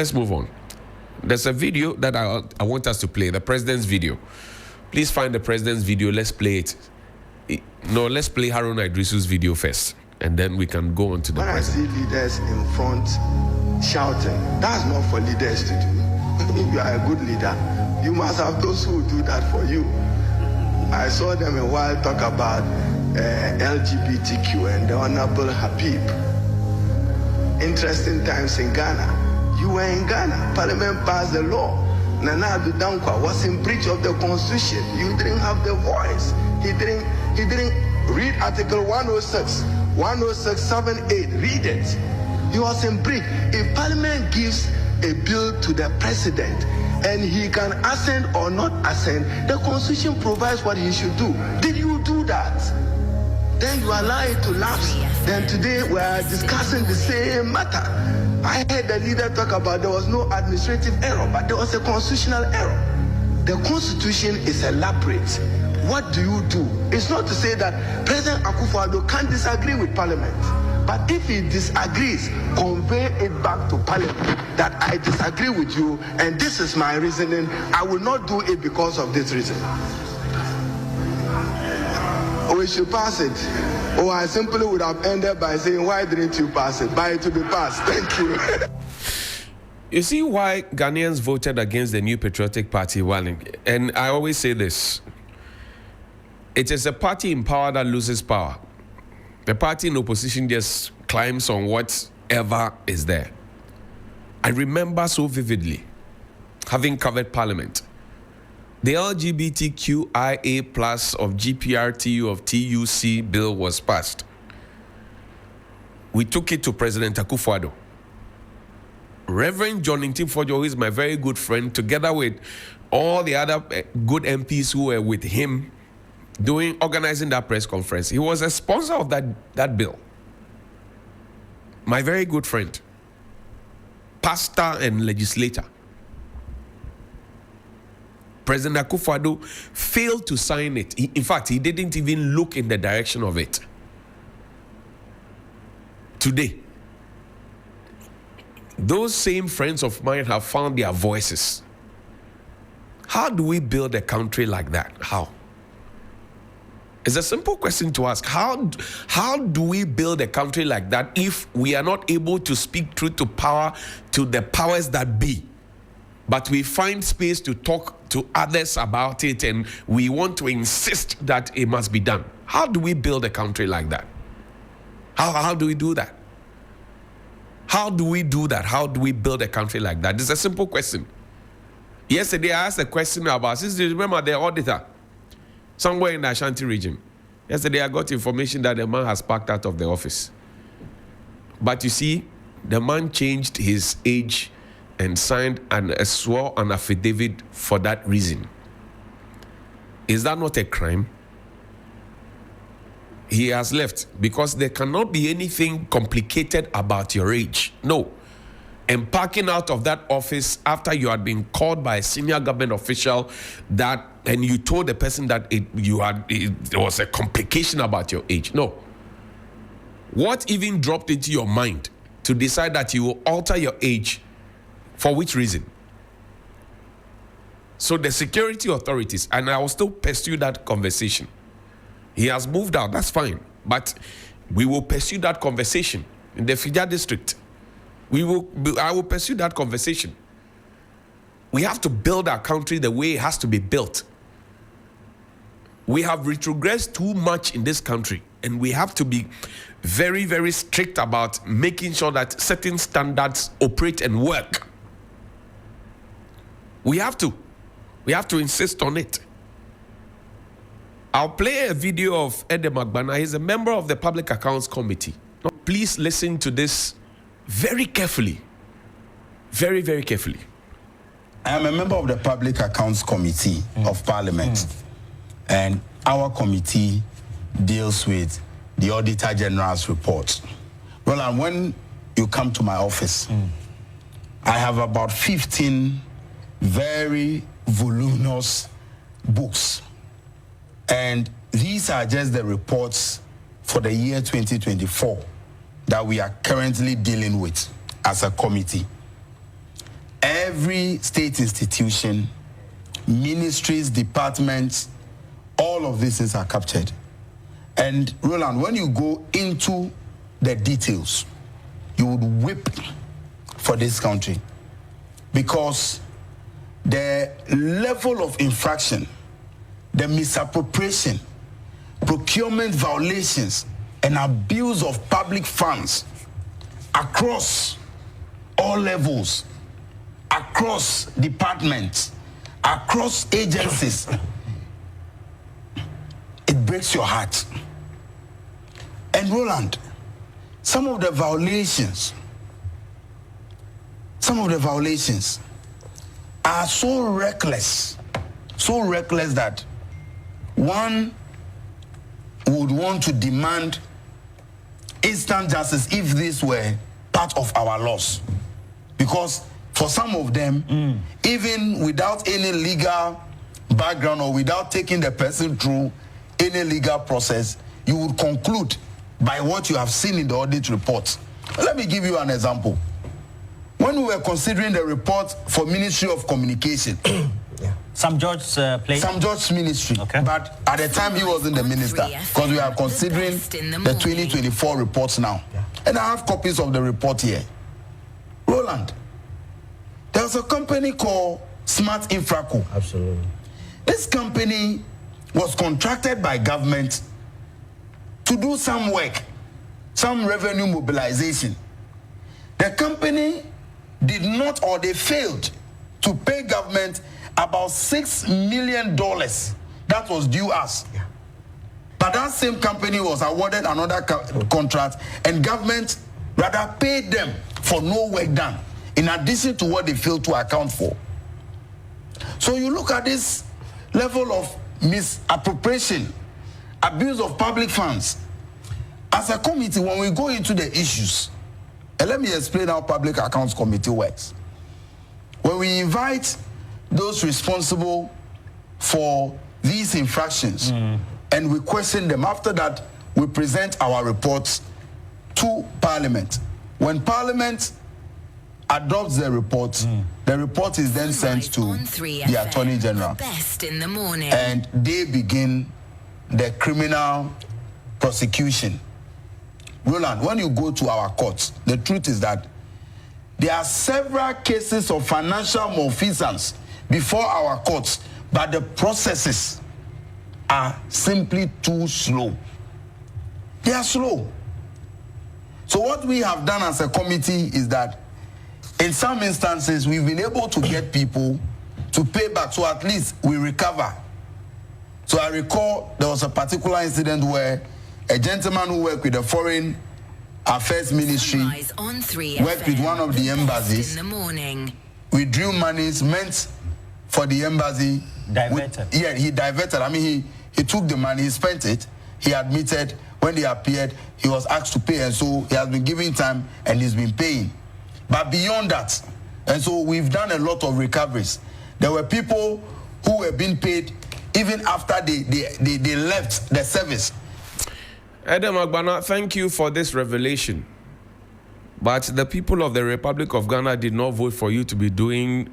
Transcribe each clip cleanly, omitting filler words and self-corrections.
Let's move on. There's a video that I want us to play, the president's video. Please find the president's video. Let's play it. No, let's play Harun Idrisu's video first, and then we can go on to the president. When I see leaders in front shouting, that's not for leaders to do. If you are a good leader, you must have those who do that for you. I saw them a while talk about LGBTQ and the Honorable Habib. Interesting times in Ghana. You were in Ghana. Parliament passed the law. Nana Addo Dankwa was in breach of the Constitution. You didn't have the voice. He didn't read Article 106.78. Read it. He was in breach. If Parliament gives a bill to the president and he can assent or not assent, the Constitution provides what he should do. Did you do that? Then you allow it to lapse. Then today we are discussing the same matter. I heard the leader talk about there was no administrative error, but there was a constitutional error. The Constitution is elaborate. What do you do? It's not to say that President Akufo-Addo can't disagree with Parliament. But if he disagrees, convey it back to Parliament that I disagree with you and this is my reasoning. I will not do it because of this reason. We should pass it. Or I simply would have ended by saying, why didn't you pass it? By it to be passed. Thank you. You see why Ghanaians voted against the New Patriotic Party? And I always say this. It is a party in power that loses power. The party in opposition just climbs on whatever is there. I remember so vividly, having covered Parliament, the LGBTQIA+ of GPRTU of TUC bill was passed. We took it to President Akufo-Addo. Reverend John Ntimfodjo, who is my very good friend, together with all the other good MPs who were with him, organizing that press conference. He was a sponsor of that bill. My very good friend, pastor and legislator. President Akufo-Addo failed to sign it. In fact, he didn't even look in the direction of it. Today, those same friends of mine have found their voices. How do we build a country like that? How? It's a simple question to ask. How do we build a country like that if we are not able to speak truth to power, to the powers that be, but we find space to talk to others about it and we want to insist that it must be done? How do we build a country like that? How do we do that? How do we do that? How do we build a country like that? It's a simple question. Yesterday, I asked a question about, since you remember the auditor, somewhere in the Ashanti region. Yesterday, I got information that the man has packed out of the office. But you see, the man changed his age and signed swore an affidavit for that reason. Is that not a crime? He has left because there cannot be anything complicated about your age. No. And packing out of that office after you had been called by a senior government official and you told the person that it was a complication about your age. No. What even dropped into your mind to decide that you will alter your age? For which reason? So the security authorities, and I will still pursue that conversation. He has moved out, that's fine. But we will pursue that conversation in the Fija district. I will pursue that conversation. We have to build our country the way it has to be built. We have retrogressed too much in this country, and we have to be very, very strict about making sure that certain standards operate and work. We have to insist on it. I'll play a video of Edem Agbana. He's a member of the Public Accounts Committee. Now, please listen to this very carefully. Very, very carefully. I am a member of the Public Accounts Committee of Parliament. And our committee deals with the Auditor General's report. Well, and when you come to my office, I have about 15 very voluminous books. And these are just the reports for the year 2024 that we are currently dealing with as a committee. every state institution, ministries, departments, all of these things are captured. And Roland, when you go into the details, you would weep for this country, because the level of infraction, the misappropriation, procurement violations, and abuse of public funds across all levels, across departments, across agencies, it breaks your heart. And Roland, some of the violations are so reckless that one would want to demand instant justice if this were part of our laws. Because for some of them, even without any legal background or without taking the person through any legal process, you would conclude by what you have seen in the audit report. Let me give you an example. When we were considering the report for Ministry of Communication, Sam George's place? Sam George's ministry. Okay. But at the time he wasn't the minister, because we are considering the 2024 reports now. Yeah. And I have copies of the report here. Roland, there was a company called Smart Infraco. Absolutely. This company was contracted by government to do some work, some revenue mobilization. The company did not, or they failed to pay government about $6 million that was due us. Yeah. But that same company was awarded another contract, and government rather paid them for no work done, in addition to what they failed to account for. So you look at this level of misappropriation, abuse of public funds. As a committee, when we go into the issues, and let me explain how Public Accounts Committee works. When we invite those responsible for these infractions and we question them, after that we present our reports to Parliament. When Parliament adopts the report is then sent to the Attorney General. Best in the morning. And they begin the criminal prosecution. Roland, when you go to our courts, the truth is that there are several cases of financial malfeasance before our courts, but the processes are simply too slow. They are slow. So what we have done as a committee is that in some instances, we've been able to get people to pay back, so at least we recover. So I recall there was a particular incident where a gentleman who worked with the Foreign Affairs Ministry worked with one of the embassies. Withdrew monies meant for the embassy. Diverted. He diverted. I mean, he took the money, he spent it, he admitted. When he appeared, he was asked to pay, and so he has been giving time and he's been paying. But beyond that, and so we've done a lot of recoveries. There were people who were being paid even after they left the service. Adam Agbana, thank you for this revelation. But the people of the Republic of Ghana did not vote for you to be doing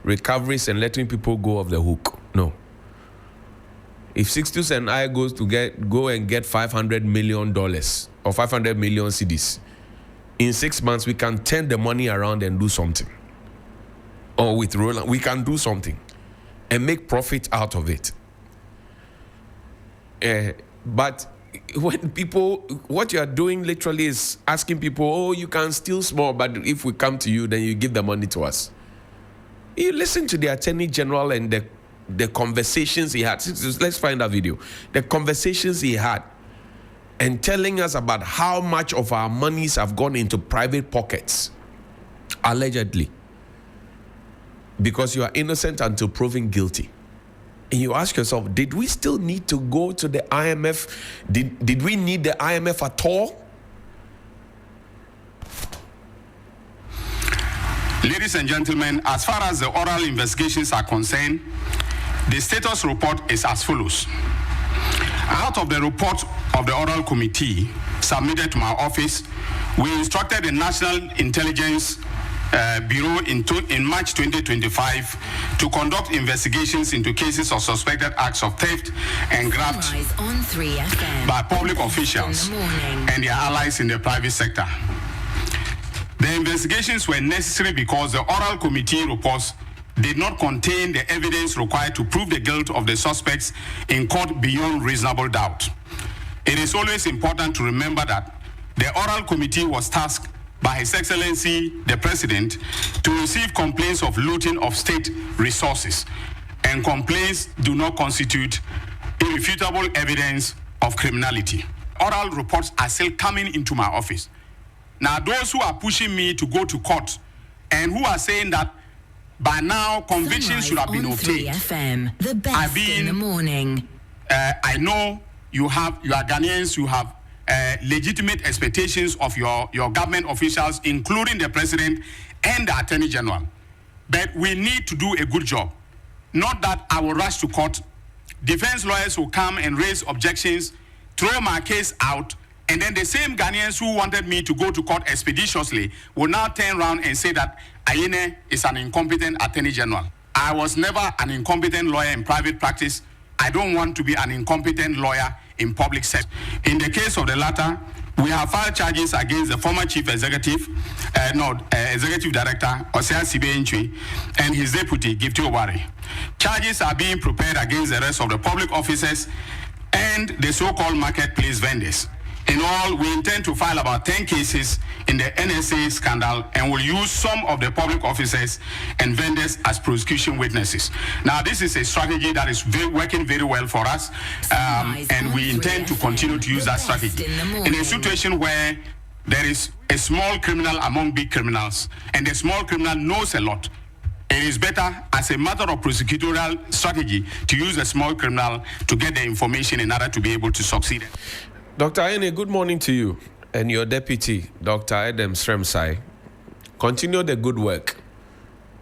recoveries and letting people go off the hook. No. If Sixtus and I go and get $500 million or 500 million cedis, in 6 months we can turn the money around and do something. Or with Roland, we can do something and make profit out of it. But when people, what you are doing literally is asking people, oh, you can steal small, but if we come to you, then you give the money to us. You listen to the Attorney General and the conversations he had. Let's find that video. The conversations he had and telling us about how much of our monies have gone into private pockets, allegedly, because you are innocent until proven guilty. And you ask yourself, did we still need to go to the IMF? Did we need the IMF at all? Ladies and gentlemen, as far as the oral investigations are concerned, the status report is as follows. Out of the report of the oral committee submitted to my office, we instructed the National Intelligence Bureau in March 2025 to conduct investigations into cases of suspected acts of theft and graft on 3FM by public officials and their allies in the private sector. The investigations were necessary because the oral committee reports did not contain the evidence required to prove the guilt of the suspects in court beyond reasonable doubt. It is always important to remember that the oral committee was tasked by His Excellency the President to receive complaints of looting of state resources, and complaints do not constitute irrefutable evidence of criminality. Oral reports are still coming into my office. Now, those who are pushing me to go to court and who are saying that by now convictions should have been obtained, 3FM, the best in the morning. I know you are Ghanaians, you have legitimate expectations of your government officials, including the President and the Attorney General. But we need to do a good job. Not that I will rush to court. Defense lawyers will come and raise objections, throw my case out, and then the same Ghanaians who wanted me to go to court expeditiously will now turn around and say that Ayine is an incompetent Attorney General. I was never an incompetent lawyer in private practice. I don't want to be an incompetent lawyer in public sector. In the case of the latter, we have filed charges against the former Chief Executive, Executive Director, Osea Sibe-Ntwi, and his deputy, Gifty Owari. Charges are being prepared against the rest of the public officers and the so-called marketplace vendors. In all, we intend to file about 10 cases in the NSA scandal and will use some of the public officers and vendors as prosecution witnesses. Now, this is a strategy that is working very well for us, and we intend to continue to use that strategy. In a situation where there is a small criminal among big criminals, and the small criminal knows a lot, it is better as a matter of prosecutorial strategy to use a small criminal to get the information in order to be able to succeed. Dr. Ayine, good morning to you and your deputy, Dr. Adam Sremsai. Continue the good work,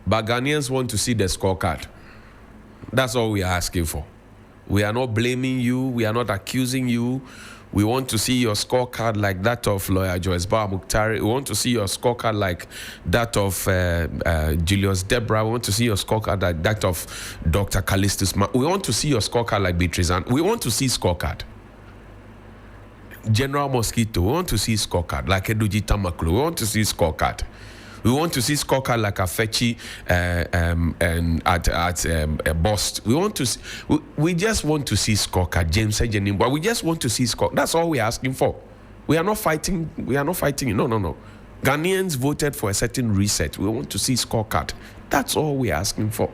but Ghanaians want to see the scorecard. That's all we are asking for. We are not blaming you. We are not accusing you. We want to see your scorecard like that of lawyer Joyce Bawa Muktari. We want to see your scorecard like that of Julius Debra. We want to see your scorecard like that of Dr. Callistus. We want to see your scorecard like Beatrice. And we want to see scorecard. General Mosquito, we want to see scorecard like Eduji Tamaklo. We want to see scorecard. We want to see scorecard like Afechi and at Bost. We just want to see scorecard. James Ejenimba. We just want to see scorecard. That's all we're asking for. We are not fighting. No. Ghanaians voted for a certain reset. We want to see scorecard. That's all we're asking for.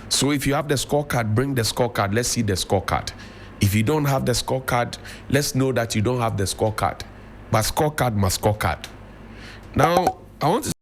So if you have the scorecard, bring the scorecard. Let's see the scorecard. If you don't have the scorecard, let's know that you don't have the scorecard. But scorecard must scorecard. Now, I want to